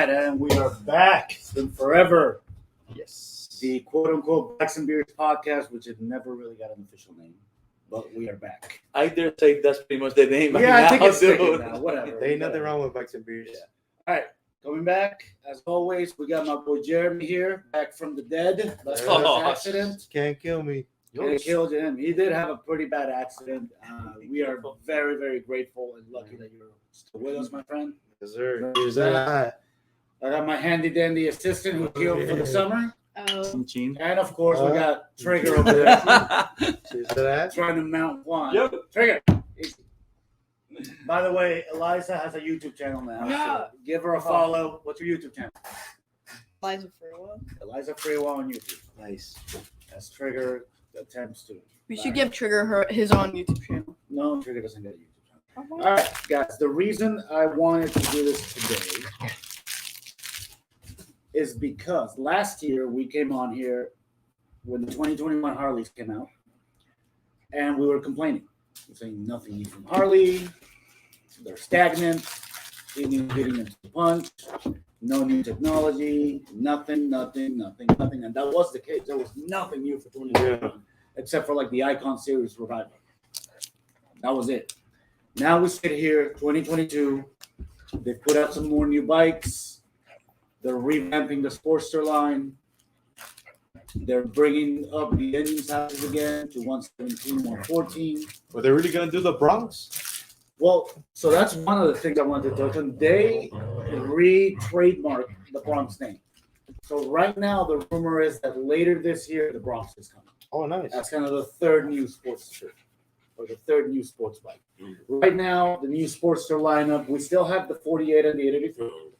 right, and we are back. It's been forever. Yes. The quote-unquote Bikes and Beers podcast, which had never really got an official name, but we are back. I dare say that's pretty much the name. Yeah, I think it's dude. sticking now. Whatever. There ain't nothing wrong with Bikes and Beers. Yeah. All right, coming back as always. We got my boy Jeremy here, back from the dead. Last accident. Can't kill me. It killed him. He did have a pretty bad accident. We are very, very grateful and lucky that you're still with us, my friend. Yes, sir. I got my handy dandy assistant who's here for the summer. Oh. And of course, we got Trigger over there. Trying to mount Juan. Yep. Trigger. By the way, Eliza has a YouTube channel now. Yeah. So give her a follow. What's your YouTube channel? Eliza Freewa. Eliza Freewa on YouTube. Nice. That's Trigger attempts to. We should give Trigger his own YouTube channel. No, Trigger doesn't get a YouTube channel. All right, guys. The reason I wanted to do this today is because last year we came on here when the 2021 Harleys came out, and we were complaining. We're saying nothing new from Harley. They're stagnant. Hitting them to the punch. No new technology. Nothing. And that was the case. There was nothing new for 2021 except for like the Icon Series revival. That was it. Now we sit here, 2022. They've put out some more new bikes. They're revamping the Sportster line. They're bringing up the engine sizes again to 117, 114. Were they really gonna do the Bronx? Well, so that's one of the things I wanted to talk to them. They re-trademarked the Bronx name. So right now, the rumor is that later this year, the Bronx is coming. Oh, nice. That's kind of the third new Sportster, or the third new sports bike. Right now, the new Sportster lineup, we still have the 48 and the 883.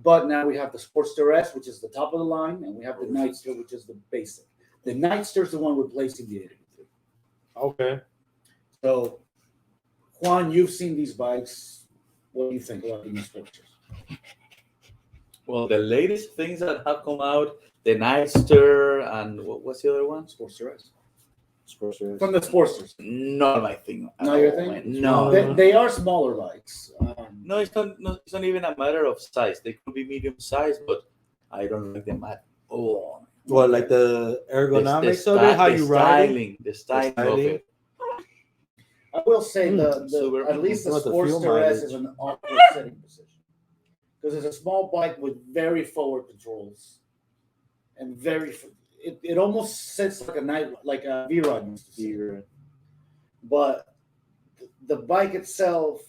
But now we have the Sportster S, which is the top of the line, and we have the Nightster, which is the basic. The Nightster is the one replacing the 883. Okay. So, Juan, you've seen these bikes. What do you think about the new Sportsters? Well, the latest things that have come out, the Nightster and what's the other one? Sportster S. Sportster. From the Sportsters. Not my thing. Not your thing? No. They are smaller bikes. No, it's not even a matter of size. They could be medium size, but I don't like them at all. What, like the ergonomics of it? How you ride it? The styling of it. I will say So at least the What, the fuel Sportster S mileage? is an awkward sitting position because it's a small bike with very forward controls and it almost sits like a V-Rod used to sit. But the bike itself,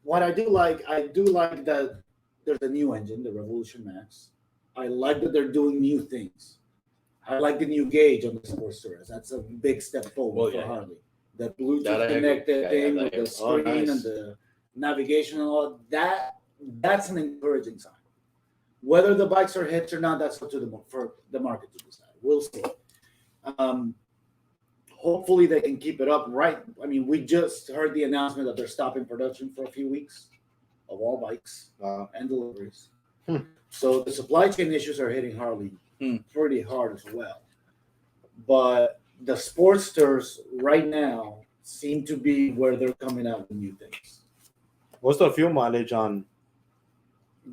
what I do like that there's a new engine, the Revolution Max. I like that they're doing new things. I like the new gauge on the Sportster S. That's a big step forward for Harley. The Bluetooth connected thing with the screen and the navigation and all that's an encouraging sign. Whether the bikes are hits or not, that's up to for the market to decide. We'll see. Hopefully they can keep it up right. I mean, we just heard the announcement that they're stopping production for a few weeks of all bikes and deliveries. So the supply chain issues are hitting Harley pretty hard as well. But the Sportsters right now seem to be where they're coming out with new things. What's the fuel mileage on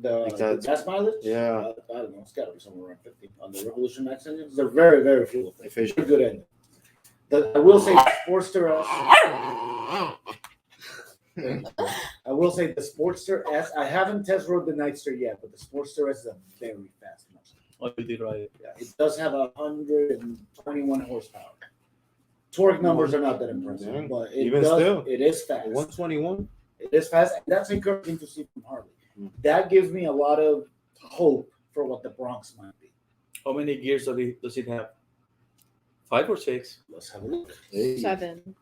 the gas mileage? Yeah. I don't know. It's got to be somewhere around 50 on the Revolution Max engines. They're very, very fuel efficient. They're good engine. I will say Sportster S. I will say the Sportster S. I haven't test rode the Nightster yet, but the Sportster S is a very fast motor. Oh, you did right. Yeah, it does have 121 horsepower. Torque numbers are not that impressive, but it is fast. 121? It is fast, and that's encouraging to see from Harley. That gives me a lot of hope for what the Bronx might be. How many gears does it have? 5 or 6? Let's have a look. 7.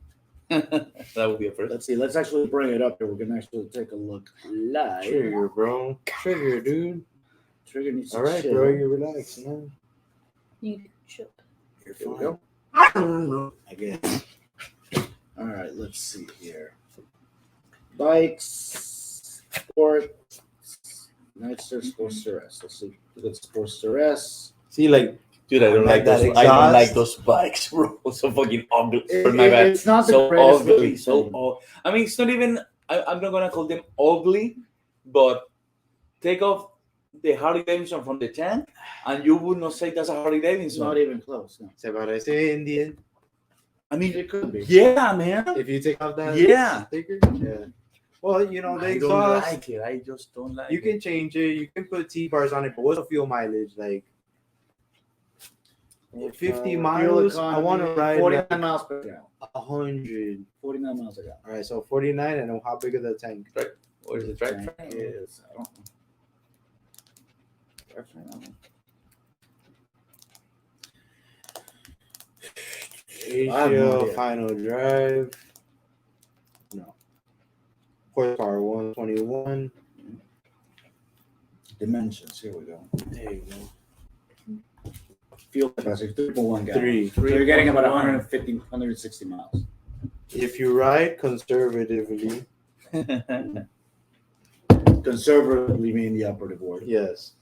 That would be a first. Let's see. Let's actually bring it up here. We're going to actually take a look live. Trigger, bro. Trigger, dude. Trigger needs to All right, chill. bro. You relax, man. You chill. You're Here we fine. go. I guess. All right, let's see here. Bikes, Sport, Nightster, Sportster S. Let's see. Look at Sportster S. See, like, Dude, I don't like those. I don't like those bikes, bro. So fucking ugly. It's not the so greatest ugly. looking So thing. I mean, it's not even. I'm not gonna call them ugly, but take off the Harley Davidson from the tank, and you would not say that's a Harley It's Davidson. not even close. No. Se parece Indian. I mean, It could be. yeah, man. If you take off that Yeah. sticker, yeah. Well, you know, the I don't exhaust, like it. I just don't like you it. can change it. You can put T-bars on it, but what's the fuel mileage? Like 50 miles, I want to ride 49 like miles per gallon. 100. 49 miles a gallon. All right, so 49, and how big is the tank? What is it? Right? Tank is, I don't know. Drivetrain, I don't know. I have no Ratio, idea. final drive. No. Horsepower 121. Dimensions. Here we go. There you go. Fuel capacity 3.1 gallons. Three. So you're getting about 3.1. 150, 160 miles. If you ride conservatively, Conservatively mean the operative word. yes.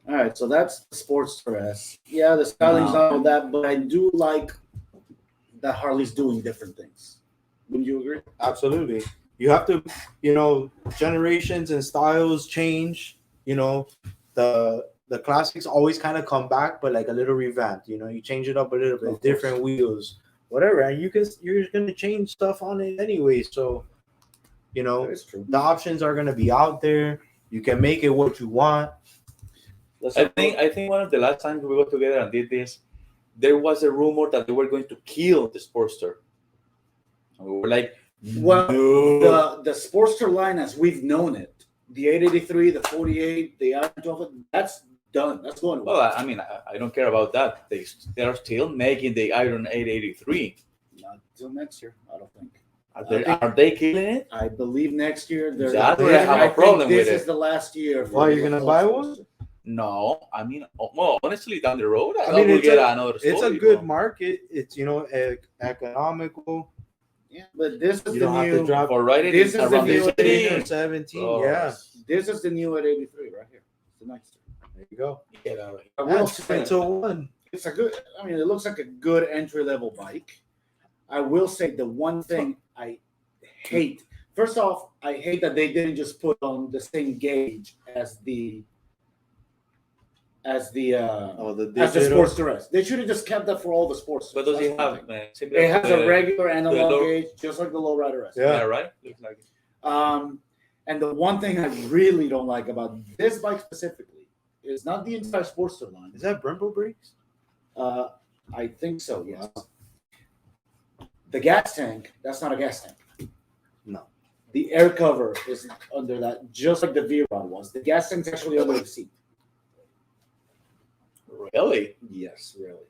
All right, so that's the Sportster S. Yeah, the styling's not all that, but I do like that Harley's doing different things. Wouldn't you agree? Absolutely. You have to, generations and styles change. The classics always kind of come back, but like a little revamped. You change it up a little bit, Of different wheels, whatever, and you're gonna change stuff on it anyway. So, That is true. the options are gonna be out there. You can make it what you want. I think one of the last times we got together and did this, there was a rumor that they were going to kill the Sportster. And we were like, Well, no. the Sportster line as we've known it, the 883, the 48, the I-12, that's done. That's going away. Well, I mean, I don't care about that. They're still making the Iron 883. Not until next year, I don't think. Are they killing it? I believe next year they're. That's where I have a think problem this with is it. the last year. for Why, the you're gonna whole buy Sportster. one? No, I mean, well, honestly, down the road, I I thought mean, we'll it's get a- another. It's a story, good bro. market. It's economical. Yeah, but this is You the don't have to new. drop. For riding This is the around new the city. 17. Oh, Yeah, This is the new 883 right here. It's the next year. there you go. Get out of here. I will That's say, Pinto one. it's a good. I mean, it looks like a good entry level bike. I will say the one thing I hate. First off, I hate that they didn't just put on the same gauge as the Oh, the as the digital. Sportster S. They should have just kept that for all the sports. What does That's it one have, thing. man? It has a regular analog low- gauge, just like the lowrider S. Yeah. Yeah, right. Looks like it. And the one thing I really don't like about this bike specifically is not the entire Sportster line. Is that Brembo brakes? I think so, yes. The gas tank, that's not a gas tank. No. The air cover is under that, just like the V-Rod was. The gas tank's actually under the seat. Really? Yes, really.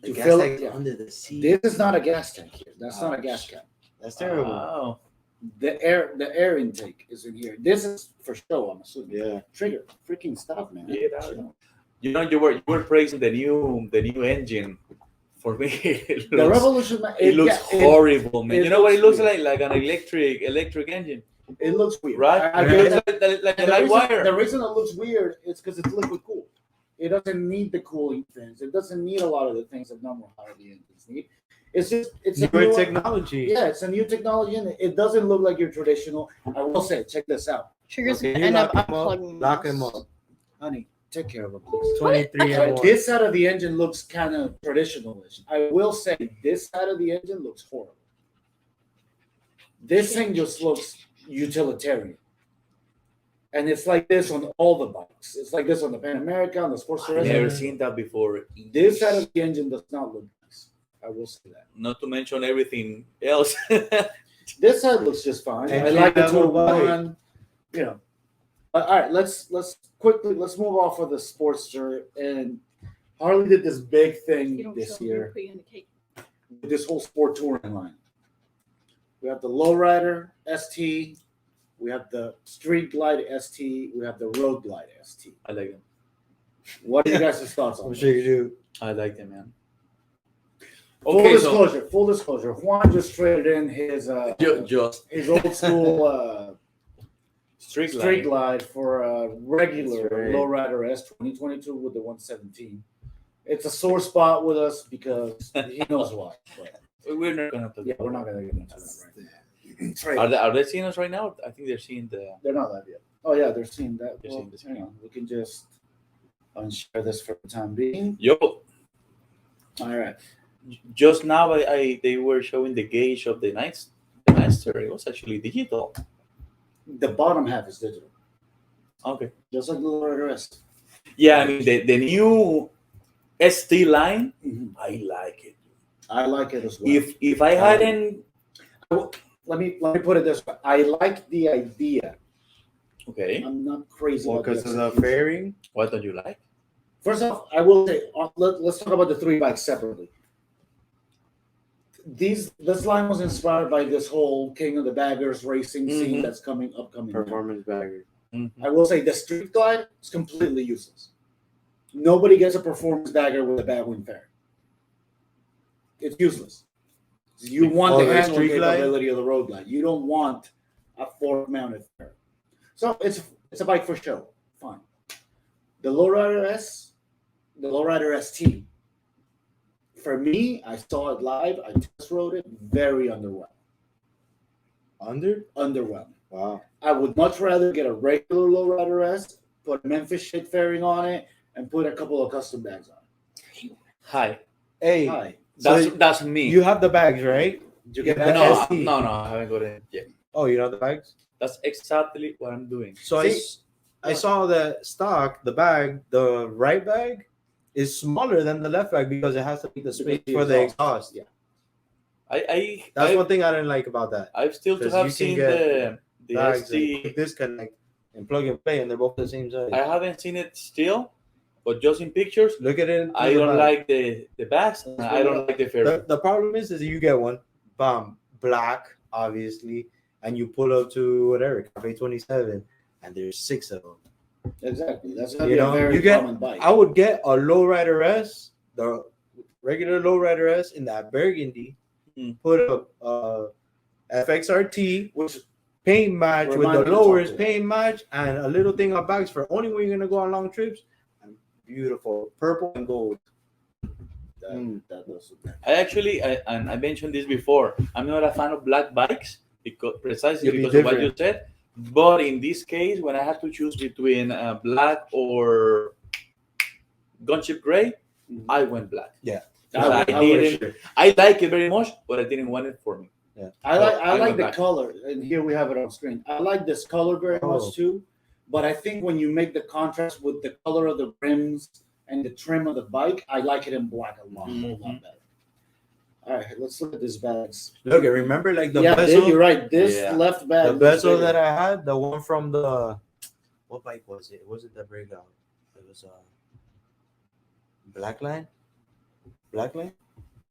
The To gas fill tank's it, yeah. under the seat. This is not a gas tank here. That's not a gas cap. That's terrible. Wow. The air intake is in here. This is for show, I'm assuming. Yeah. Trigger, freaking stuff, man. Get out. You were praising the new engine. For me, it The looks, Revolution, it looks horrible, man. it You know what it looks looks like? Like an electric engine, It looks weird. right? I get It's it. like a And light the wire. reason it looks weird is because it's liquid cooled. It doesn't need the cooling things. It doesn't need a lot of the things that normal Harley engines need. It's a Newer new technology. Yeah, it's a new technology, and it doesn't look like your traditional. I will say, check this out, Triggers Okay, gonna you end up lock him up, unplugging. lock this. him up. honey. Take care of it, please. 23 and one. This side of the engine looks kind of traditional-ish. I will say, this side of the engine looks horrible. This thing just looks utilitarian. And it's like this on all the bikes. It's like this on the Pan America, on the Sportster I've S. never seen that before. This side of the engine does not look nice. I will say that. Not to mention everything else. This side looks just fine. I Entry like the level 201. All right, let's move off of the Sportster. And Harley did this big You thing don't this show year. put you in the cake. With this whole sport touring line. We have the Lowrider ST, we have the Street Glide ST, we have the Road Glide ST. I like them. What are you guys' thoughts on I'm this? sure you do. I like them, man. Full disclosure. Juan just traded in his Just his old school street Street light. Glide for a regular That's right. Lowrider S 2022 with the 117. It's a sore spot with us because he knows why. But We're not gonna. yeah, we're not gonna get into that right now. Trade. Are they seeing us right now? I think they're seeing the. They're not that yet. Oh yeah, they're seeing that. They're Well, seeing this. hang on, we can just unshare this for the time being. Yo, All right. just now they were showing the gauge of the Nightster. It was actually digital. The bottom half is digital, Okay. just like the lower rest. Yeah, I mean the new ST line, Mhm. I like it. I like it as well. If I hadn't, Let me put it this way. I like the idea. okay, I'm not crazy Well, about because of the execution. fairing. what don't you like? First off, I will say let's talk about the three bikes separately. This line was inspired by this whole King of the Baggers racing scene Mhm. that's upcoming. Now. Performance bagger. I will say the Street Glide is completely useless. Nobody gets a performance bagger with a bad wind fairing. It's useless. You want the the handling Street Glide? capability of the Road Glide. You don't want a fork-mounted fairing. So it's a bike for show. Fine. The Lowrider S, the Lowrider ST. For me, I saw it live. I test rode it. Very underwhelming. Underwhelming. Wow. I would much rather get a regular Lowrider S, put a Memphis shit fairing on it, and put a couple of custom bags on it. Hi, Hey, Hi. that's me. you have the bags, right? Did you get Yeah, that? no, ST. no, I haven't got it yet. Oh, you know the bags? That's exactly what I'm doing. So See? I saw the stock, the bag, the right bag is smaller than the left bag because it has to make the space Because the for the exhaust. exhaust. Yeah. That's I one thing I didn't like about that. I've still to 'Cause have you can seen get the Bags and ST. quick disconnect and plug and play, and they're both the same size. I haven't seen it still, but just in pictures, Look at it. I don't like the bags. And I don't like the fairing. The problem is you get one, bam, black, obviously, and you pull up to whatever Cafe 27, and there's 6 of them. Exactly. That's gonna You be know, a very you get- common bike. I would get a Lowrider S, the regular Lowrider S in that burgundy, put a FXRT, Which paint match with Remind the me to talk lowers, to paint match, and a little thing on bags for only when you're gonna go on long trips. And beautiful, purple and gold. that does I actually, and I mentioned this before, I'm not a fan of black bikes precisely You'll be because of what you different. said. But in this case, when I had to choose between black or gunchip gray, I went black. Yeah. I didn't. I like it very much, but I didn't want it for me. Yeah. I went like the black. color, and here we have it on screen. I like this color very Oh. much too, but I think when you make the contrast with the color of the rims and the trim of the bike, I like it in black a lot, whole lot better. All right, let's look at these bags. Look, remember like the yeah, bezel, you're right. This Yeah. left bag, the was bezel bigger. that I had, the one from the what bike was it? Was it the breakout? It was Black Line.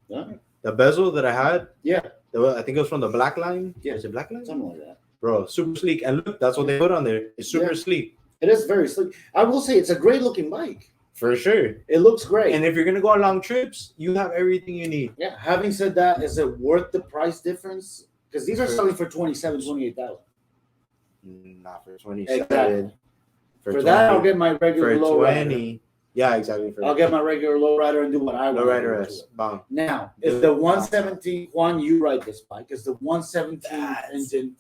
Yeah, The bezel that I had, yeah, I think it was from the Black Line. Yeah. Is it Black Line? something like that. Bro, super sleek. And look, that's what they put on there. It's super Yeah. sleek. It is very sleek. I will say it's a great looking bike. For sure. It looks great. And if you're gonna go on long trips, you have everything you need. Yeah. Having said that, is it worth the price difference? Because these are selling for 27,000, 28,000. Not for 27. Exactly. For 20, that, I'll get my regular for low 20. Yeah, exactly. For I'll get my regular low rider and do what I want. low to rider do S. to it. Bam. Now, is the 117 Juan? You ride this bike? Is the 117 engine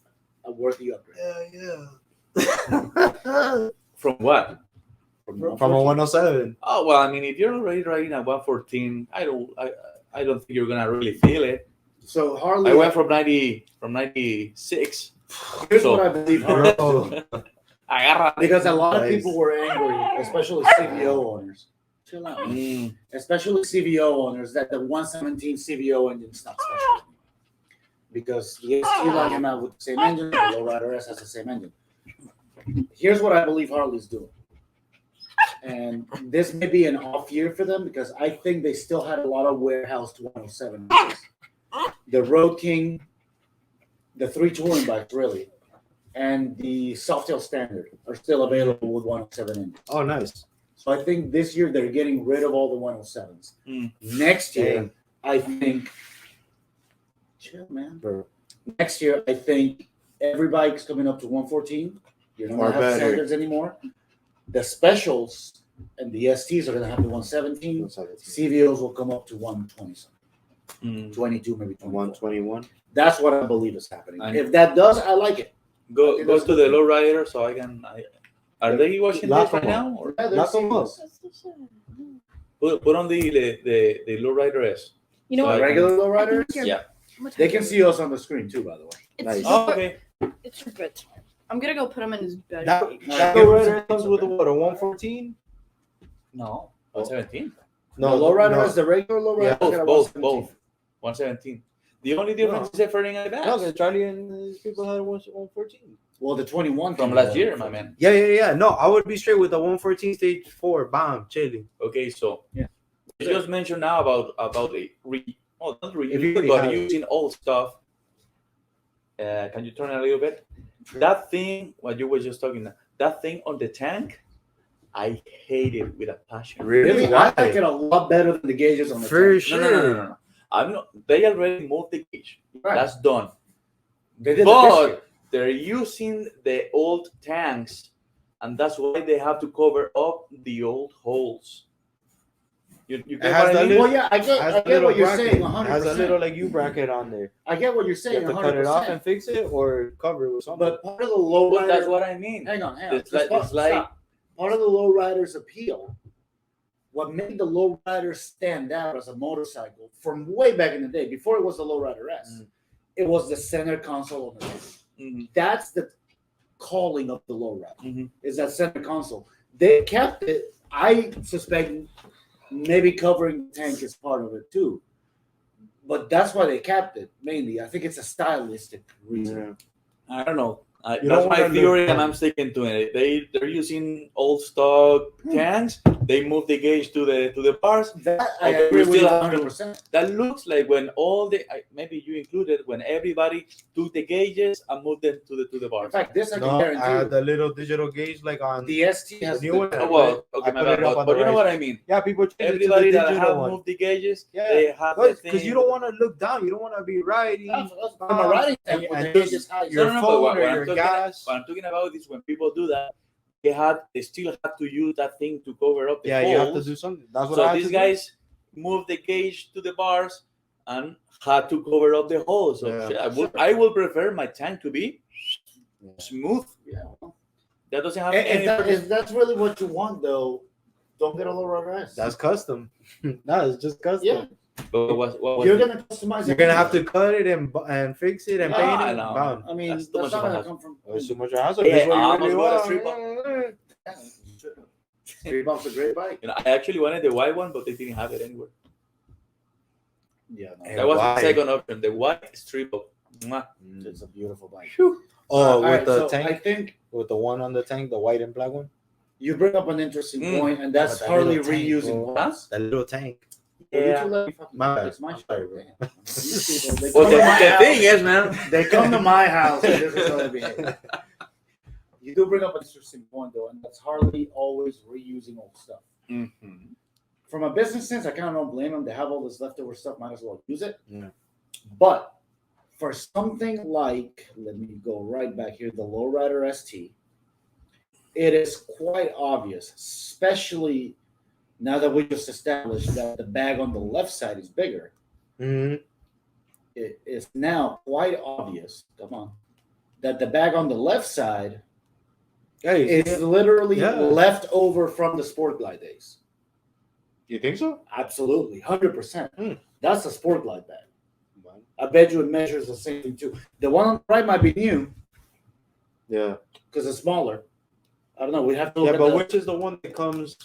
a worthy upgrade? Yeah. From what? From a 107. Oh well, I mean, if you're already riding a 114, I don't think you're gonna really feel it. So Harley, I went from 96. here's so- what I believe Harley is Bro. doing. Agarra. Because a lot of Nice. people were angry, especially CVO owners. Chill out. Mm. Especially CVO owners that the 117 CVO engine's not special. Because the ST line came out with the same engine, the Lowrider S has the same engine. Here's what I believe Harley's doing. And this may be an off year for them because I think they still had a lot of warehoused 107. The Road King, the 3 touring bikes, really, and the Softail Standard are still available with 107 engines. Oh, nice. So I think this year they're getting rid of all the 107s. Next year, Dang. I think. Chill, man. Bro. Next year, I think every bike's coming up to 114. You're not Or gonna have better. standards anymore. The specials and the STs are gonna have the 117. 117. CVOs will come up to 120 something, Mm. 22, maybe 24. 121. That's what I believe is happening. And- If that does, I like it. Go think go that's to the good. lowrider so I can. Are they watching Lock this right them now? Or Yeah, they're Lock 'em seeing up. this. put on the lowrider S. You know So what? I can- Regular I lowriders, think you're- Yeah. what they time can is see it? us on the screen too. By the way, It's Nice. Oh, okay. It's your bed. I'm gonna go put him in his bed. That Alright, lowrider comes with a what? A 114? No, 117. the lowrider no. is the regular lowrider. Yeah, I got a Both. 117. 117. The only difference is the fairing and the back. No, because Charlie and his people had a 114. Well, the 21 From came last with year, 114. my man. Yeah. No, I would be straight with the 114 stage 4. Bam, chilling. Okay, so Yeah. you just mentioned now about the not If you reuse, already but have it. using old stuff. Can you turn it a little bit? That thing, what you were just talking, that thing on the tank, I hate it with a passion. Really, Why? I like it a lot better than the gauges on the For tank. sure. I'm not. They already moved the gauge. Right. That's done. They did it this year. But they're using the old tanks, and that's why they have to cover up the old holes. You It get has what I that mean? little- Well, yeah, I Has get a little what you're bracket. saying. It 100%. has a little like U bracket on there. I get what you're You saying. have to 100%. cut it off and fix it or cover it with something. But part of the low But that's rider, what I mean. hang on. It's Just like- it's like- stop. Part of the low rider's appeal, what made the low rider stand out as a motorcycle from way back in the day, before it was the low rider S, it was the center console on the tank. Mhm. That's the calling of the low rider. Mhm. Is that center console? They kept it. I suspect maybe covering the tank is part of it too. But that's why they kept it mainly. I think it's a stylistic reason. I don't know. You That's don't my wanna theory, look- and I'm sticking to it. They're using old stock tanks. They move the gauge to the bars. That I Okay, agree we with you still have to- 100%. That looks like when all the maybe you included when everybody took the gauges and moved them to the In bars. fact, this I can No, I guarantee had you. the little digital gauge like on. The ST has The new the- one? Oh, well, okay, I my put bad. it up on But the you know right. what I mean. Yeah, people change Everybody it to the that digital have one. moved the gauges, Yeah, they have the because thing. you don't want to look down. You don't want to be riding. I'm a riding tank with and the gauges high. your but phone what or I'm your talking- gas. What I'm talking about is when people do that, they still have to use that thing to cover up the Yeah, holes. you have to do something. That's what I So had these to do. guys moved the gauge to the bars and had to cover up the holes. So Yeah, shit, I would prefer my tank to be smooth. Yeah. That doesn't have If, any. if that's really what you want, though, don't get a low rider S. That's custom. No, it's just custom. Yeah. But what was You're it? gonna customize. You're it gonna have anyway. to cut it and fix it and Yeah, paint I it. know. Bam. I mean, That's that's, too much not of a gonna hassle. come from. It's too much hassle. Yeah, That's what you I really almost bought a want. Street Bump's a great bike. You know, I actually wanted the white one, but they didn't have it anywhere. Yeah, no, Hey, That was why? the second option. The white strip up. Mwah. it's a beautiful bike. Oh, All with right, the so tank, I think with the one on the tank, the white and black one. you bring up an interesting point, and that's But that Harley little tank, reusing bro. parts. That little tank. Well, you Yeah. two let me fucking- My bad. It's my I'm show, sorry, bro. man. These people, they Well, come to my the house- thing is, man. They come to my house, and this is how they behave. You do bring up an interesting point, though, and that's Harley always reusing old stuff. Mhm. From a business sense, I kind of don't blame them. They have all this leftover stuff, might as well use it. Yeah. But for something like, let me go right back here, the Lowrider ST, it is quite obvious, especially now that we just established that the bag on the left side is bigger. Mm-hmm. It is now quite obvious, come on, that the bag on the left side Hey, is literally Yeah. left over from the Sport Glide days. you think so? Absolutely, 100%. Hmm. That's a Sport Glide bag. I bet you it measures the same thing too. The one on the right might be new Yeah. because it's smaller. I don't know. We have to look Yeah, at but which is the one that comes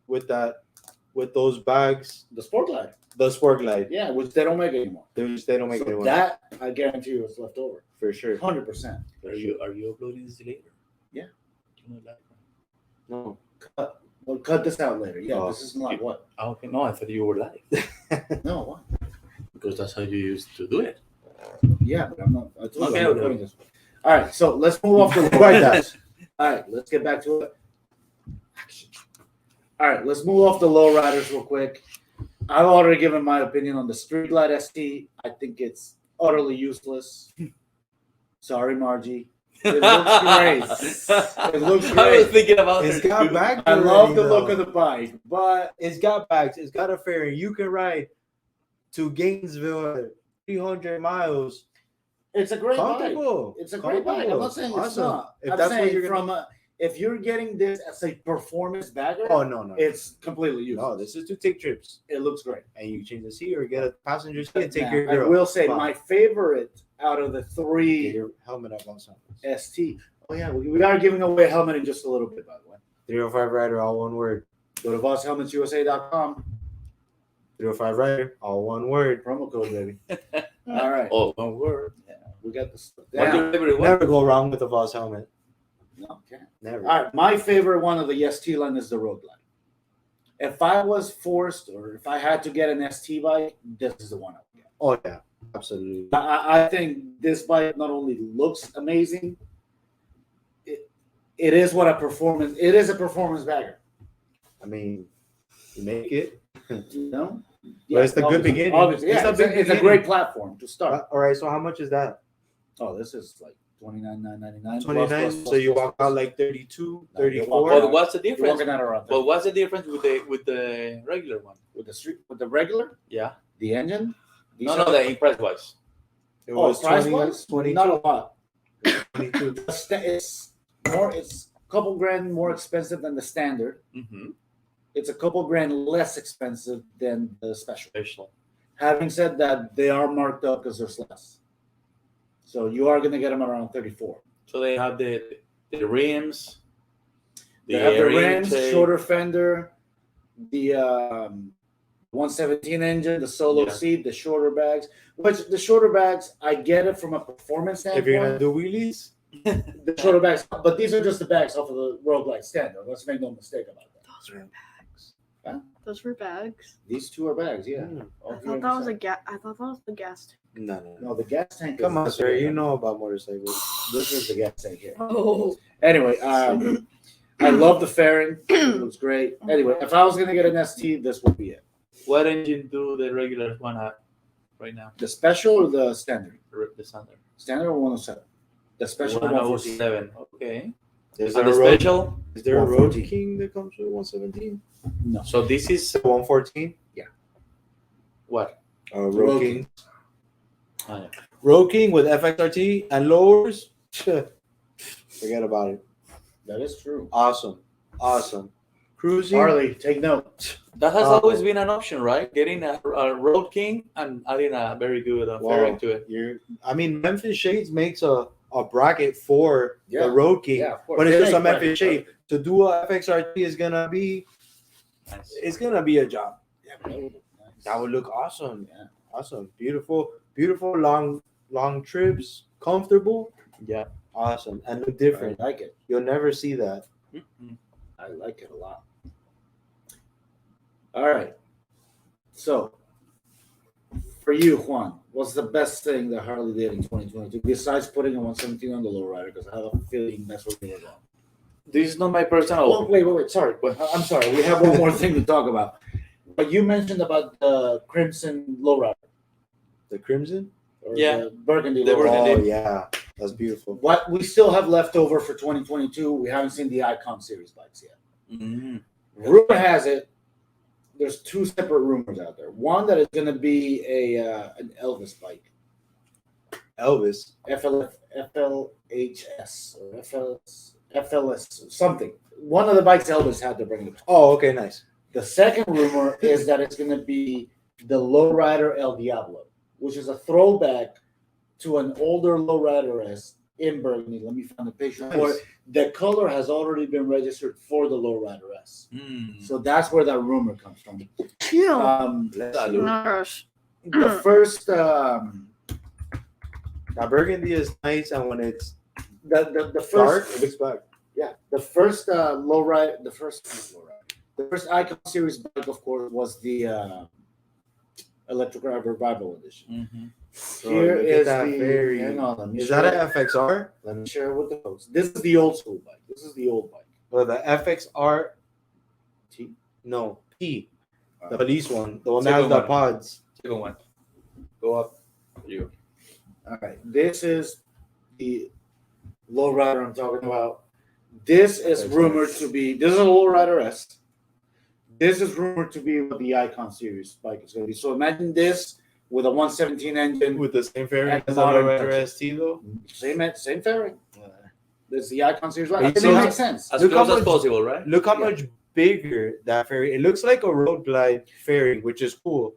with those bags? the Sport Glide. The Sport Glide. Yeah, which they don't make anymore. They don't make So it that I guarantee you is left over. for sure. 100%. Are you uploading this later? Yeah. You know, like- No. We'll cut this out later. Yeah, Oh. this is not what. Oh, okay, no, I thought you were live No, what? because that's how you used to do it. Yeah, but I'm not. I told you Okay, I'm okay. recording this. All right, so let's move off the Right, guys. All right, let's get back to it. All right, let's move off the low riders real quick. I've already given my opinion on the Street Glide ST. I think it's utterly useless. Sorry, Margie. It looks great. It looks I was great. thinking about It's this got too. back. I love already, the look though. of the bike, but It's got bags. It's got a fairing. You can ride to Gainesville at 300 miles It's a great bike. Comfortable. It's a great bike. I'm not saying it's Awesome. not. If I'm that's what saying you're from if you're getting this as a performance bagger, Oh no. it's completely useless. No, this is to take trips. It looks great. And you can change the seat or get a passenger seat and take your I girl. will say Fine. my favorite out of the Get three your helmet up on something. ST. Oh yeah, we are giving away a helmet in just a little bit, by the way. 305 Rider, all one word. Go to VossHelmetsUSA.com. 305 Rider, all one word. Promo code, baby. All right. Oh, one word. Yeah, we got this. What's your favorite one? Never go wrong with a Voss helmet. No, okay. Never. All right, my favorite one of the ST line is the Road Glide. If I was forced or if I had to get an ST bike, this is the one I would get. Oh yeah, absolutely. I think this bike not only looks amazing, it is what a performance. It is a performance bagger. I mean, you make it. You know, But it's the good beginning. Obviously, yeah, It's a big it's a beginning. great platform to start. All right, so how much is that? Oh, this is like $29,999. 29. So you walk out like 32, No, you 34. walk But out- what's the You're difference? walking out around But what's the difference with the regular one? with the regular, Yeah. the engine. These No, are- the impress wise. It Oh, was price 20, wise, 22. not a lot. 22. It's more. It's a couple grand more expensive than the standard. Mm-hmm. It's a couple grand less expensive than the special. Special. Having said that, they are marked up because there's less. So you are going to get them around 34. So they have the rims. They have the air rims, intake. shorter fender, the 117 engine, the solo Yeah. seat, the shorter bags. Which the shorter bags, I get it from a performance If you're gonna standpoint. do wheelies, The shorter bags, but these are just the bags off of the Road Glide standard. Let's make no mistake about that. Those were bags. Huh? Those were bags. These two are bags, yeah. I thought that was a gas. I thought that was the gas tank. no. No, the gas tank. Come on, is- sir. You know about motorcycles. This is the gas tank here. Oh. Anyway, I love the fairing. It looks great. Anyway, if I was gonna get an ST, this would be it. What engine do the regular one have right now? The special or the standard? The standard. Standard or 107? The special 114. 107. Okay. Is And there the a road? special? Is there a Road 114. King that comes with 117? No. So this is 114? what? Road Road King. Ah, yeah. Road King with FXRT and lowers. Forget about it. That is true. Awesome. Cruising. Harley, take note. That has Oh. always been an option, right? Getting a Road King and adding a very good fairing to it. I mean, Memphis Shades makes a bracket for Yeah. the Road King, Yeah, of course. but it's just a Right, Memphis Shade. To do a FXRT is gonna be, Nice. it's gonna be a job. Yeah, that would look nice. That would look awesome. Yeah. Awesome. Beautiful long trips, comfortable. Yeah. Awesome. And look I different. like it. You'll never see that. Mhm. I like it a lot. All right. So, for you, Juan, what's the best thing that Harley did in 2022 besides putting a 117 on the lowrider? Because I have a feeling that's what we were wrong. This is not my personal. Oh, wait. Sorry. I'm sorry. We have one more thing to talk about. But you mentioned about the Crimson lowrider. The Crimson? Or Yeah. the Burgundy The lowrider. Burgundy. Oh, yeah. That's beautiful. What we still have left over for 2022, we haven't seen the Icon Series bikes yet. Mhm. Rumor has it, there's two separate rumors out there. One that it's going to be an Elvis bike, Elvis. FLHS or FLS something. One of the bikes Elvis had to bring it. Oh, okay, nice. The second rumor is that it's going to be the Lowrider El Diablo, which is a throwback to an older Lowrider S in Burgundy. Let me find the picture. Nice. For it. The color has already been registered for the Lowrider S. Mm. So that's where that rumor comes from. Yeah. Salud. The first, Now, Burgundy is nice, and when it's the dark, first, it looks black. yeah, the first the first Icon Series bike, of course, was the Electric Ride Revival Edition. Mhm. Here look at is that the. very- Hang on, let me Is share that it. an FXR? Let me share it with the folks. This is the old school bike. This is the old bike. Or the FXR? T. No, P. The Alright. police one. The one that has Second the one. pods. Second one. Go up. You. All right. This is the lowrider I'm talking about. This is rumored to be. This is a lowrider S. This is rumored to be what the Icon Series bike is going to be. So imagine this with a 117 engine, with the same fairing And as the modern Lowrider touches. ST though. same fairing. There's the Icon Series line. But I think you it see makes sense. As Look close how as much- possible, right? Look how Yeah. much bigger that fairing. It looks like a road glide fairing, which is cool.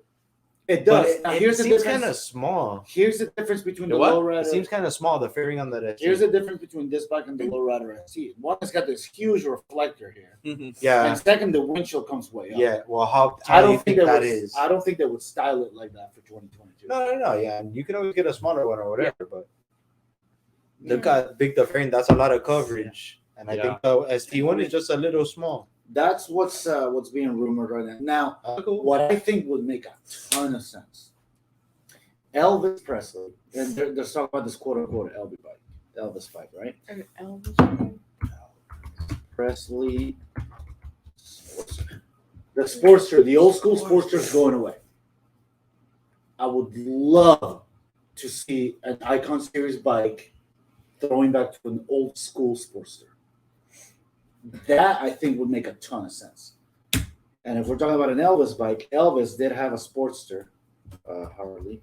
It But does. it, Now, it here's the seems difference. kind of small. Here's the difference between The the what? lowrider. It seems kind of small. The fairing on the ST. Here's the difference between this bike and the lowrider ST. One has got this huge reflector here, Yeah, and second, the windshield comes way up. yeah. Well, how I do don't you think think that that was. is? I don't think they would style it like that for 2022. No. Yeah, you can always get a smaller one or whatever. But look how big the frame. That's a lot of coverage. And I Yeah. think the ST one is just a little small. That's what's being rumored right now. Now, what I think would make a ton of sense. Elvis Presley, and they're talking about this quote unquote Elvis bike, right? Presley, the Sportster, the old school Sportster is going away. I would love to see an Icon Series bike throwing back to an old school Sportster. That I think would make a ton of sense. And if we're talking about an Elvis bike, Elvis did have a Sportster, Harley.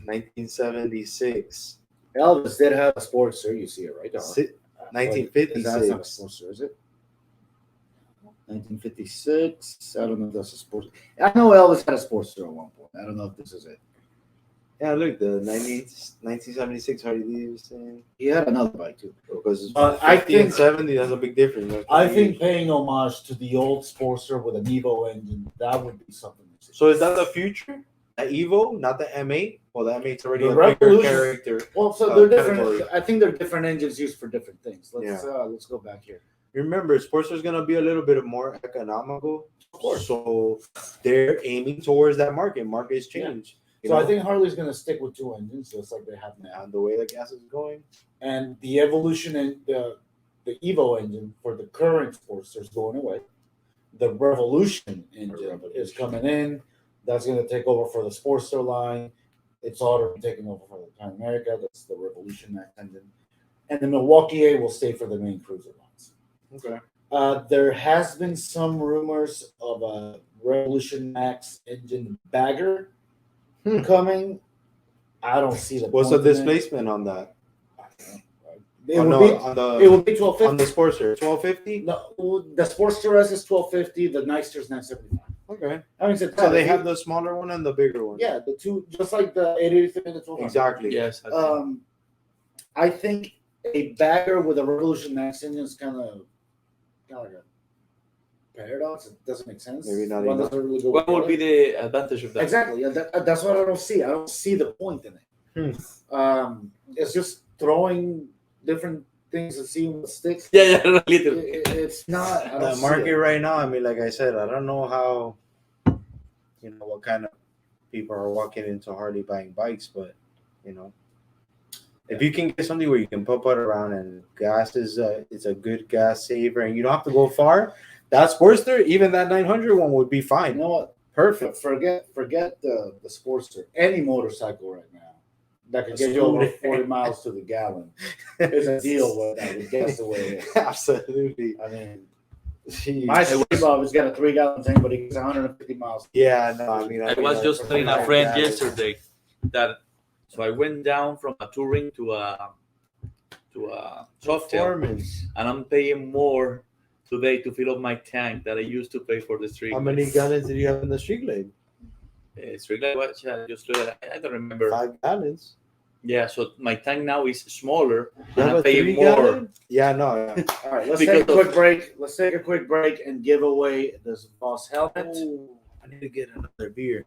1976. Elvis did have a Sportster. You see it right there. Si- That's not a 1956. Sportster, is it? 1956. I don't know if that's a Sportster. I know Elvis had a Sportster at one point. I don't know if this is it. Yeah, look, the 1976 Harley Davidson. He had another bike too. Because But 50 I and think 70, that's a big difference. That's I pretty think huge. paying homage to the old Sportster with an Evo engine, that would be something. to see. So is that the future? The Evo, not the M8? Well, the M8's already The a bigger Revolution- character. Well, so they're category. different. I think they're different engines used for different things. Yeah. Let's go back here. Remember, Sportster's going to be a little bit more economical. Of course. So they're aiming towards that market. Markets change. You So I know? think Harley's going to stick with two engines, just like they have now. And the way the gas is going. And the evolution in the Evo engine for the current Sportster is going away. The Revolution engine is coming in. That's going to take over for the Sportster line. It's already taking over for the Pan America. That's the Revolution Max engine. And the Milwaukee A will stay for the main cruiser lines. Okay. There has been some rumors of a Revolution Max engine bagger coming. I don't see the What's the point in it. displacement on that? It Oh, would no, be on the it would be 1250. on the Sportster, 1250. No, the Sportster S is 1250. The Nightster is 975. Okay. I mean, So they have the smaller one and the bigger one. yeah, the two, just like the 883 and the 1200. Exactly. Yes. I think a bagger with a Revolution Max engine is kind of like a paradox. It doesn't make sense. Maybe not One enough. doesn't really go What with would the be other. the advantage of that? Exactly. Yeah, that's what I don't see. I don't see the point in it. It's just throwing different things and seeing what sticks. Yeah, literally. It's not. I don't The see market it. right now, I mean, like I said, I don't know how, what kind of people are walking into Harley buying bikes, but, if you can get something where you can pump it around and gas it's a good gas saver and you don't have to go far, that Sportster, even that 900 one would be You fine. know what? Perfect. Forget the Sportster. Any motorcycle right now that can A get you over scooter. 40 miles to the gallon is a deal with that. With gas the way it is. Absolutely. I mean, Jeez. my Street Bob has got a 3-gallon tank, but he gets 150 miles. Yeah, no, I mean, I was just telling a friend yesterday that so I went down from a touring to a Softail, Performance. and I'm paying more today to fill up my tank that I used to pay for the street. How many gallons did you have in the street glade? Street light, what? I don't remember. 5 gallons. Yeah, so my tank now is smaller, You and have I'm a paying 3 more. gallon? Yeah, no. Yeah. All right, let's Because take a quick break. Let's take a quick break and give away this Boss helmet. I need to get another beer.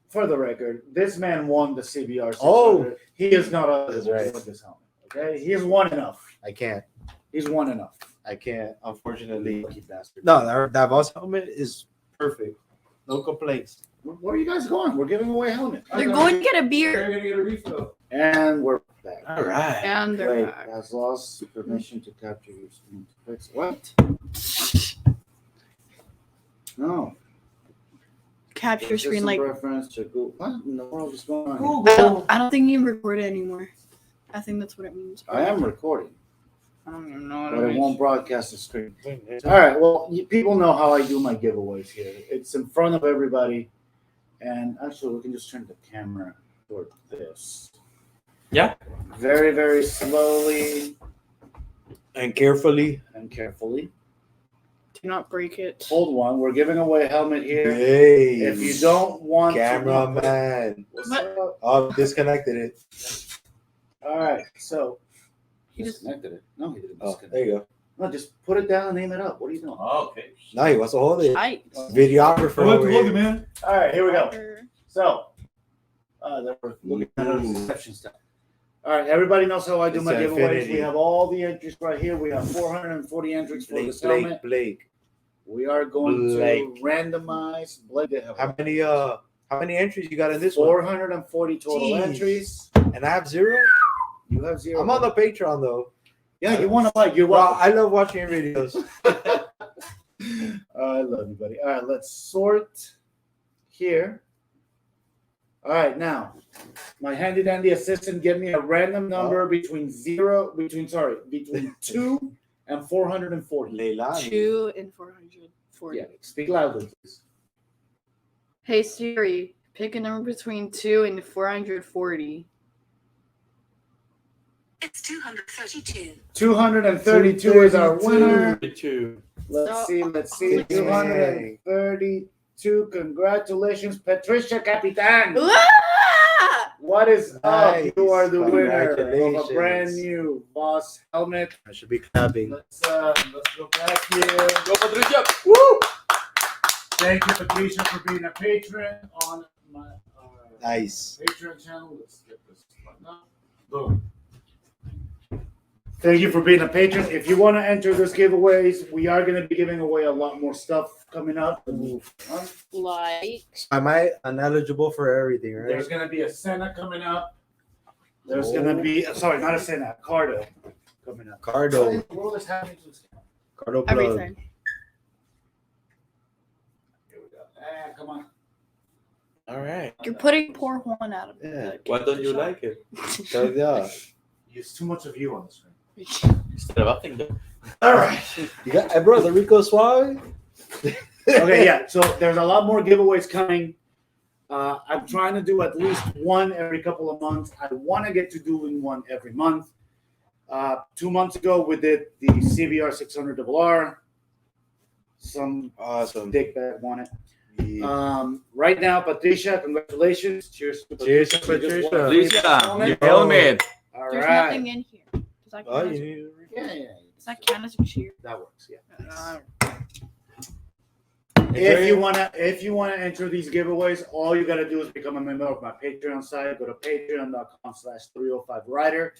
For the record, this man won the CBR 600. Oh. He is not That's eligible right. with this helmet. Okay, he's won enough. I can't. He's won enough. I can't, unfortunately. Lucky bastard. No, that boss helmet is perfect. No complaints. Where are you guys going? We're giving away helmet. They're going to get a beer. gonna get a refill. And we're back. All right. And they're Wait, back. has lost permission to capture your screen. What? No. Capture screen System like preference to Google. What in the world is going on? here? I don't think you record it anymore. I think that's what it means. I am recording, I don't even know what but it it won't means. broadcast the screen. All right. Well, people know how I do my giveaways here. It's in front of everybody, And actually, we can just turn the camera toward this. Yeah. Very, very slowly And carefully. and carefully. Do not break it. Hold one. We're giving away a helmet here. Hey. If you don't want Cameraman. what's up? Oh, disconnected it. All right. So He just disconnected it. No, he didn't Oh, disconnect there you go. it. No, just put it down and aim it up. What are you doing? Oh, okay. Now he wants to hold it. tight. Videographer over here. man. All right, here we go. So, that we're looking at our reception stuff. All right, everybody knows how I do It's my giveaways. infinity. We have all the entries right here. We have 440 entries for this helmet. Blake. We are going Blake. to randomize. Blake, they have How many entries you got in this one? 440 total Jeez. entries. And I have 0? You have 0. I'm on the Patreon though. Yeah, you want to buy? You're Well, welcome. I love watching your videos. I love you, buddy. All right, let's sort here. All right, now my handy dandy assistant give me a random number between 2 and 440. Leilani. 2 and 440. Yeah, speak loudly, please. Hey Siri, pick a number between 2 and 440. It's 232. 232 is our winner. 2. Let's see. 232. Congratulations, Patricia Capitan. Ah! What is Nice. up? You are the winner of a Congratulations. brand new Boss helmet. I should be clapping. Let's go back here. Go, Patricia. Woo! Thank you, Patricia, for being a patron on my Nice. Patreon channel. Let's get this button up. Boom. Thank you for being a patron. If you want to enter this giveaways, we are going to be giving away a lot more stuff coming up. Like. Am I ineligible for everything, right? There's going to be a Senna coming up. There's going to be, sorry, not a Senna, a Cardo coming up. What Cardo. in the world is happening to this? Cardo plug. Everything. Here we go. Come on. All right. You're putting poor Juan out of Yeah. it. Why don't you like it? So yeah. There's too much of you on the screen. It's nothing though. All right. You got, hey, bro, the Rico Suave. Okay, yeah. So there's a lot more giveaways coming. I'm trying to do at least one every couple of months. I want to get to doing one every month. 2 months ago, we did the CBR 600RR. Some Awesome. dickbag won it. Yeah. Right now, Patricia, congratulations. Cheers to Cheers to Patricia. You just Patricia. won a free Patricia, helmet. your helmet. All There's right. nothing in here. Does that Oh, count, you as, need Yeah. does that count as a cheer? That works. Yeah. Enjoy If you wanna enter these giveaways, all you gotta do is become a member of my Patreon site. Go to patreon.com/305rider.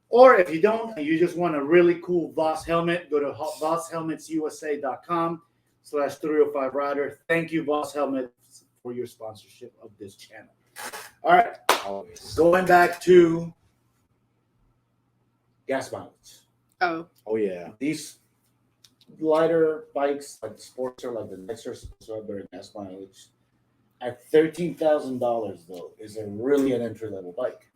Or if you don't, and you just want a really cool Voss helmet, go to vosshelmetsusa.com/305rider. Thank you, Voss Helmets, for your sponsorship of this channel. All right, Always. going back to gas mileage. Oh. Oh yeah. These lighter bikes, like the Sportster, like the Nitro, are better gas mileage. At $13,000, though, is it really an entry level bike?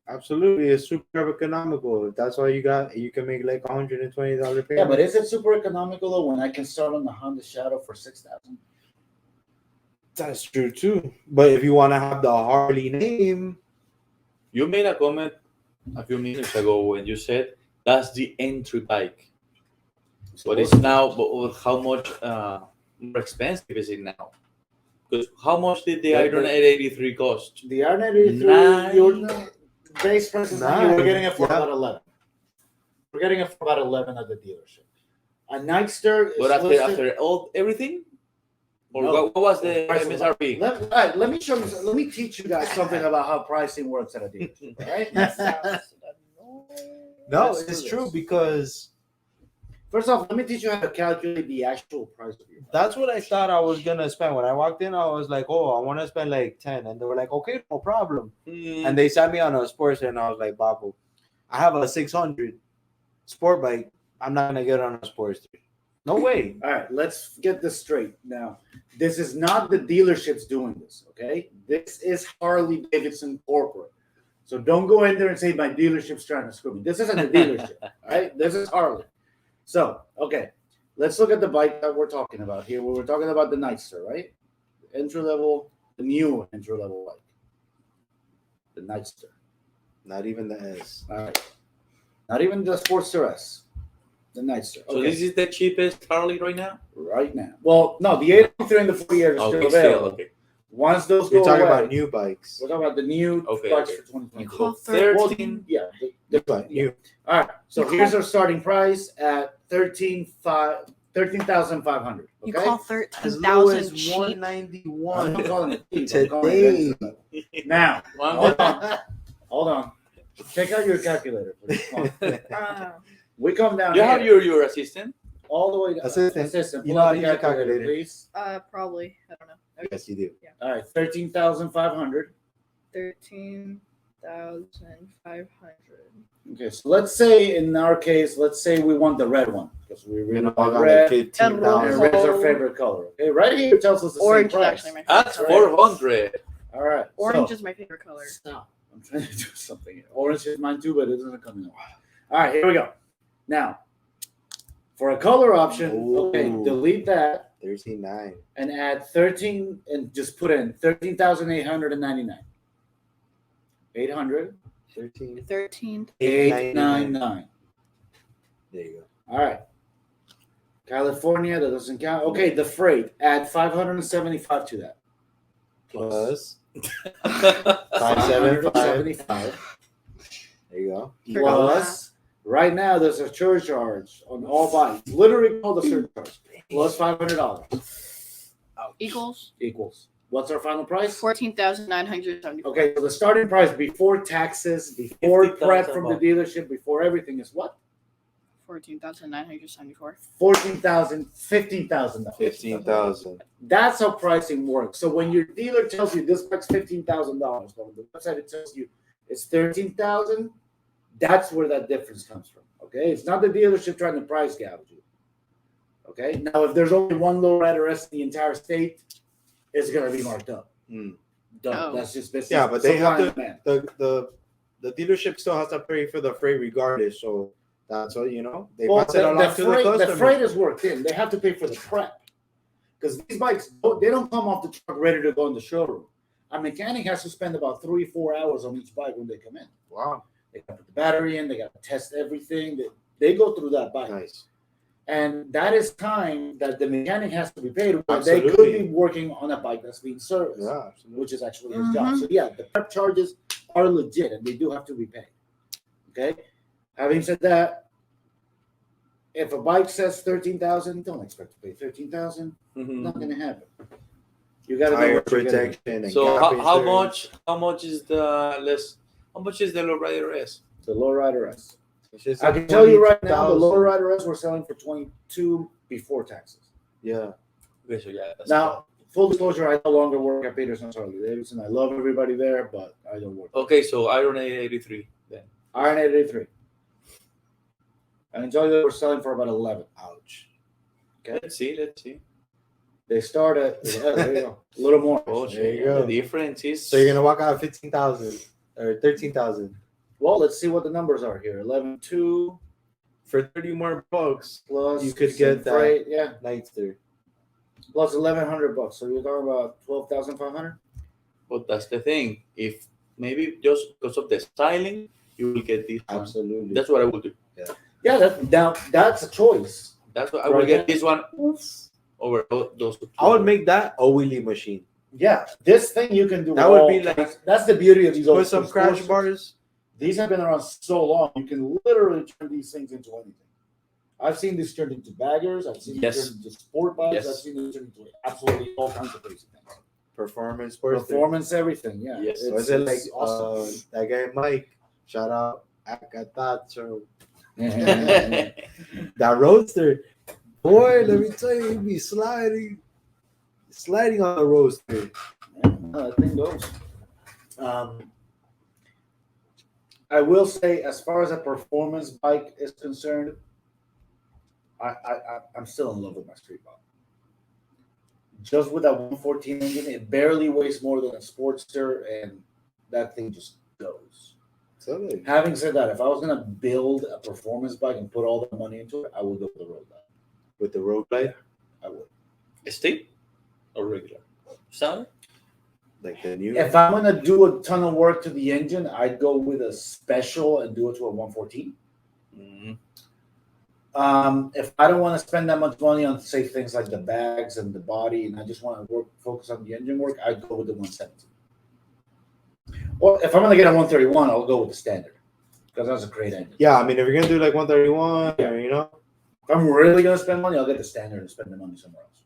Absolutely, it's super economical. That's why you can make like $120 payment. Yeah, but is it super economical though when I can start on the Honda Shadow for $6,000? That's true too. But if you want to have the Harley name, You made a comment a few minutes ago when you said that's the entry bike. But it's now, but how much more expensive is it now? Because how much did the Iron 883 cost? The R93, Nine. your base price is Nine. we're getting it for Yeah. about 11. We're getting it for about 11 at the dealership. A Nightster is But listed- after all everything, or No. what was the Price was- MSRP? All right, let me show you. Let me teach you guys something about how pricing works at a dealership. All right? no, Let's do it's this. true because First off, let me teach you how to calculate the actual price of your bike. that's what I thought I was gonna spend. When I walked in, I was like, "Oh, I want to spend like 10," and they were like, "Okay, no problem." And they sat me on a sports, and I was like, "Babu, I have a 600 sport bike. I'm not gonna get on a sports. No way." All right, let's get this straight now. This is not the dealerships doing this, okay? This is Harley Davidson corporate. So don't go in there and say my dealership's trying to screw me. This isn't a dealership, all right? This is Harley. So, okay, let's look at the bike that we're talking about here. We're talking about the Nightster, right? Entry level the new entry level bike, the Nightster. Not even the S. All right, not even the Sportster S, the Nightster. So this is the cheapest Harley right now. right now. Well, no, the 803 and the 48 are still Okay, available. okay. Once those You're go talking away, about new bikes. we're talking about the new Okay, bikes okay. for 2020. You call So 13. Yeah. New bike. New. All right. So You here's call- our starting price at 13,500. You Okay. call As 13,000 low as cheap. I'm not 191 calling it cheap. I'm calling it today. expensive. Now, One hold on. Hold on. Check out your calculator, please. Come on. We come down You here, have your assistant. all the way down. Assistant. You pull know out how the to use a calculator, calculator. please. Probably. I don't know. Yes, you do. All right, 13,500. 13,500. Okay, so let's say in our case, let's say we want the red one because we You really know, I want got red. like And 15,000. red's our favorite color. Okay, right here tells us the Orange same is price. actually my favorite That's color. 400. All right, Orange so, is my favorite color. stop. I'm trying to do something here. Orange is mine too, but it doesn't come in. All right, here we go. Now, for a color option, okay, Ooh. delete that 39. and add 13 and just put in 13,899. 800, 13. 899. There you go. All right. California, that doesn't count. Okay, the freight, add 575 to that. Plus 575. 575. There you go. Plus, right now there's a surcharge on all bikes. Literally called a surcharge. Plus $500 Equals equals. What's our final price? 14,974. Okay, so the starting price before taxes, before prep from the $50,000. dealership, before everything is what? 14,974. $14,000, $15,000. 15,000. That's how pricing works. So when your dealer tells you this bike's $15,000, but on the website it tells you it's $13,000, that's where that difference comes from. Okay, it's not the dealership trying to price gouge you. Okay, now if there's only one lowrider S in the entire state, it's gonna be marked up. Mm. Done. Oh. That's just business. Yeah, but they have Supply and to- demand. The dealership still has to pay for the freight regardless. So that's what they Well, pass it along to the freight, customer. the freight is worked in. They have to pay for the prep because these bikes they don't come off the truck ready to go in the showroom. A mechanic has to spend about 3-4 hours on each bike when they come in. Wow, They got to put the battery in. They got to test everything. They go through that bike, nice. and that is time that the mechanic has to be paid. While they could Absolutely. be working on a bike that's being serviced, Yeah, absolutely. which is actually his job. So yeah, the prep charges are legit, and they do have to be paid. Okay. Having said that, if a bike says 13,000, don't expect to pay 13,000. Not going to happen. You got to know Tire what you're getting. protection. And So gap how insurance. much is the less? How much is the lowrider S? The lowrider S. It's just I like can tell you right now, the 20,000. lowrider S we're selling for 22 before taxes. Yeah. Okay, so yeah. That's Now, full disclosure, I no longer work at Peterson's Harley Davidson. I love everybody there, but I don't work. okay. So Iron 883 then. Iron 883. I can tell you that we're selling for about 11. Ouch. Okay. Let's see. They start at there you go. A little more. Oh, There you shit. go. The difference is. So you're gonna walk out 15,000 or 13,000 Well, let's see what the numbers are here. 11.2 for 30 more bucks. plus You could some get that. freight, yeah, Nightster. plus $1,100. So you're talking about 12,500. But that's the thing. If maybe just because of the styling, you will get this one. Absolutely. That's what I will do. Yeah, that's a choice. That's what I will Right. get this one over those two. I would make that a wheelie machine. Yeah, this thing you can do. That would all- be like- that's the beauty of these old Put some school crash sports. bars. These have been around so long. You can literally turn these things into anything. I've seen these turned into baggers. I've seen Yes. these turned into sport bikes. Yes. I've seen these turned into absolutely all kinds of crazy things. Performance sports. Performance, everything. Yeah. Yes. So is it like it's awesome. that guy Mike? Shout out Akatacho. That roadster. Boy, let me tell you, he'd be sliding on the roadster. That thing goes. I will say, as far as a performance bike is concerned, I'm still in love with my street bike. Just with that 114 engine, it barely weighs more than a Sportster, and that thing just goes. Totally. Having said that, if I was gonna build a performance bike and put all the money into it, I would go with the road bike. With the road glide. I would. Steep or regular? Sound? Like the new. If I'm gonna do a ton of work to the engine, I'd go with a special and do it to a 114. Mhm. If I don't want to spend that much money on say things like the bags and the body, and I just want to focus on the engine work, I'd go with the 117. Or if I'm gonna get a 131, I'll go with the standard because that's a great engine. Yeah, I mean, if you're gonna do like 131, or, you know, If I'm really gonna spend money, I'll get the standard and spend the money somewhere else.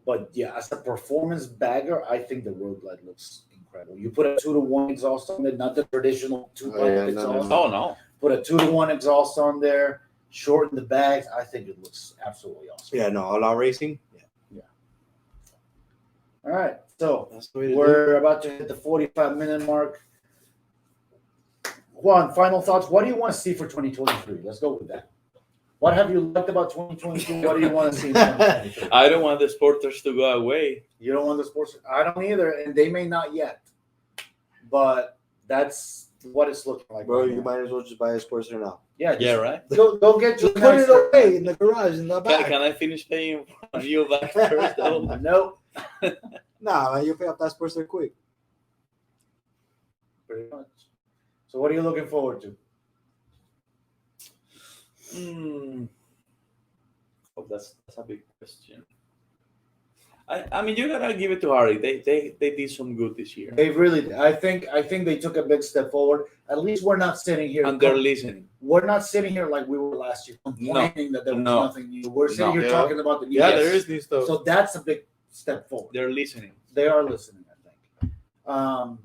But yeah, as a performance bagger, I think the Road Glide looks incredible. You put a 2-to-1 exhaust on it, not the traditional 2-pipe exhaust. Oh no. Put a 2-to-1 exhaust on there, shorten the bags. I think it looks absolutely awesome. yeah, no, all out racing. Yeah, All right, so that's the way to do it. we're about to hit the 45-minute mark. Juan, final thoughts. What do you want to see for 2023? Let's go with that. What have you liked about 2022? What do you want to see in 2023? I don't want the sporters to go away. You don't want the sports? I don't either, and they may not yet. But that's what it's looking like. Bro, right you now. might as well just buy a Sportster now. Yeah, Yeah, right. Go get your Just put it nicer- away in the garage in the Can, back. can I finish paying for you back first? though? Nope. Nah, man, you'll pay off that Sportster quick. Pretty much. So, what are you looking forward to? Oh, that's a big question. I mean, you gotta give it to Harley. They did some good this year, They really. I think they took a big step forward. At least we're not sitting here. and they're listening. We're not sitting here like we were last year, complaining that there was No. nothing new. We're sitting No. here Yeah. talking about the new. Yeah, Yes. there is new stuff. So that's a big step forward. They're listening. They are listening, I think.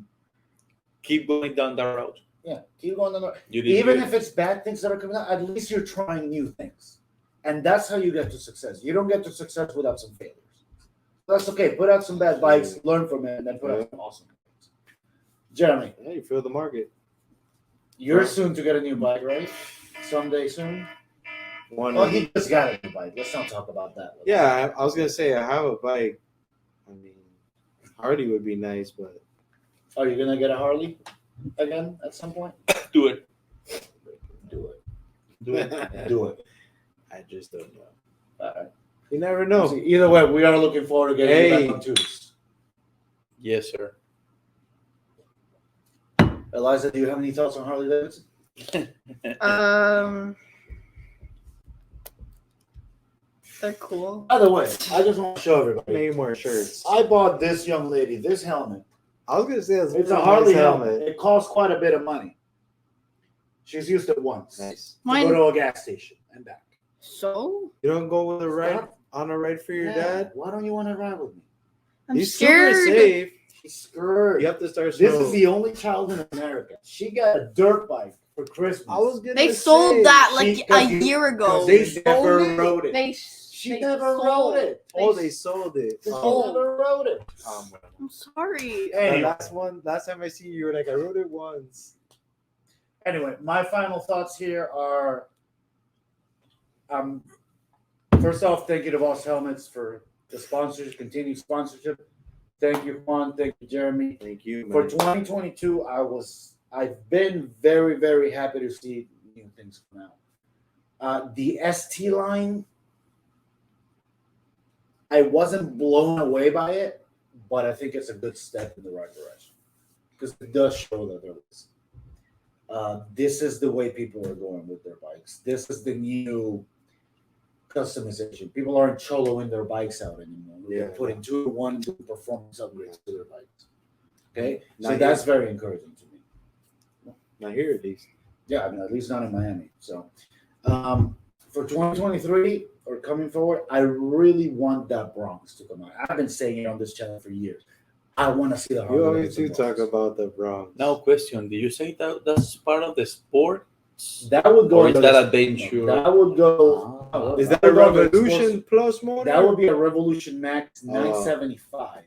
Keep going down that road. Yeah, keep going on. You did Even good. if it's bad things that are coming out, at least you're trying new things, and that's how you get to success. You don't get to success without some failures. That's okay. Put out some bad bikes, learn from it, and then put out some awesome bikes. Jeremy, Hey, you feel the market. you're soon to get a new bike, right? Someday soon. One. Oh, he just got a new bike. Let's not talk about that. Yeah, I was gonna say I have a bike. I mean, Harley would be nice, but Are you gonna get a Harley again at some point? Do it. Do it. Do it. Do it. I just don't know. All right. You never know. See, either way, we are looking forward to getting you Hey. back on twos. Yes, sir. Eliza, do you have any thoughts on Harley Davidson? They're cool. By the way, I just want to show everybody. Maybe more shirts. I bought this young lady this helmet. I was gonna say It's a Harley helmet. It costs quite a bit of money. She's used it once Nice. to Mine. go to a gas station and back. So You don't go with a ride Stop. on a ride for your Yeah, dad. why don't you want to ride with me? I'm He's super scared. safe. She's scared. You have to start. This slow. is the only child in America. She got a dirt bike for Christmas. I was gonna. They say, sold that like she- a year ago. They never sold it. rode it. She She never rode it. Oh, they sold it. She Oh. never rode it. I'm sorry. The Anyway, last time I see you, you were like, I rode it once. anyway, my final thoughts here are first off, thank you to Voss Helmets for the sponsorship, continued sponsorship. Thank you, Juan. Thank you, Jeremy. Thank you. For Man. 2022, I've been very, very happy to see new things come out. The ST line, I wasn't blown away by it, but I think it's a good step in the right direction because it does show that there is. This is the way people are going with their bikes. This is the new customization. People aren't choloing their bikes out anymore. They're Yeah. putting 2-to-1 performance upgrades to their bikes. Okay, so Not that's very encouraging to me. Not here at least. Yeah, I mean, at least not in Miami. So, for 2023 or coming forward, I really want that Bronx to come out. I've been saying it on this channel for years. I want to see the You Harley always do Davidson talk Bronx. about the Bronx. Now, question: did you say that that's part of the sport? That would go. Or is into that the- adventure? That would go. Ah. Is that would a go into Revolution Plus motor? That would be a Revolution Max Oh. 975,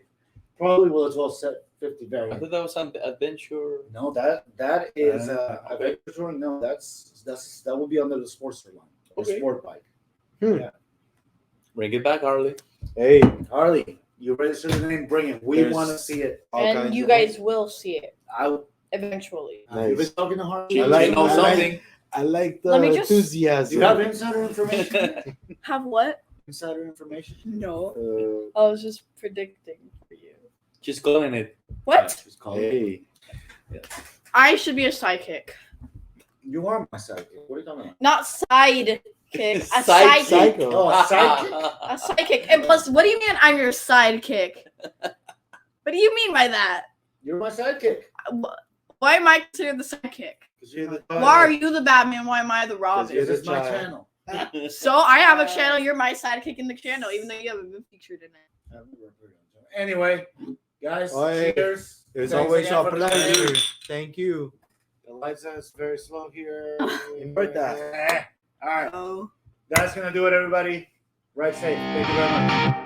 probably with a 1250 I variant. thought that was an adventure. No, that is Okay. adventure touring. No, that would be under the Sportster line, or Okay. sport bike. Bring it back, Harley. Hey, Harley, you register the name, bring it. We There's- want to see it. all And kinds you of- guys will see it I, eventually. You've been Nice. talking to Harley. She, I like- she knows I like- something. I like the Let me just- Do enthusiasm. you have insider information? Have what? Insider information. No. Uh, I was just predicting for you. She's calling it. What? She's calling it. Hey. I should be a sidekick. You are my sidekick. What are you talking about? Not sidekick. A Side- sidekick. Psycho. Oh, a sidekick. A sidekick. And plus, what do you mean I'm your sidekick? What do you mean by that? You're my sidekick. Why am I considered the sidekick? Because you're the Why are you the Batman? Why am I the Robin? This is my child. channel. So I have a channel. You're my sidekick in the channel, even though you haven't been featured in it. Anyway, guys, Oi. cheers. It's Thanks always again a for the pleasure. time. Thank you. Eliza is very slow here. Invert that. All right, Oh. that's gonna do it, everybody. Ride safe. Thank you very much.